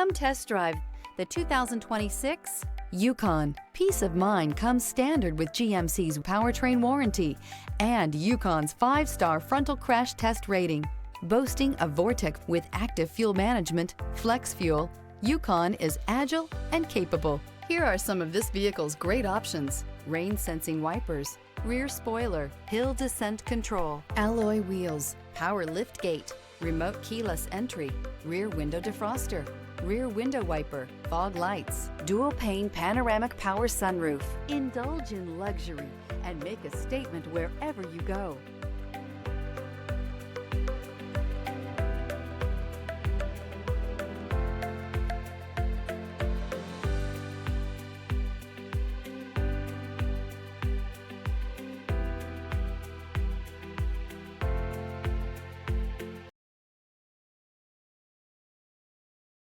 Come test drive the 2026 Yukon. Peace of mind comes standard with GMC's powertrain warranty and Yukon's 5-star frontal crash test rating. Boasting a Vortec with active fuel management, flex fuel, Yukon is agile and capable. Here are some of this vehicle's great options: rain sensing wipers, rear spoiler, hill descent control, alloy wheels, power lift gate, remote keyless entry, rear window defroster, rear window wiper, fog lights, dual pane panoramic power sunroof. Indulge in luxury and make a statement wherever you go.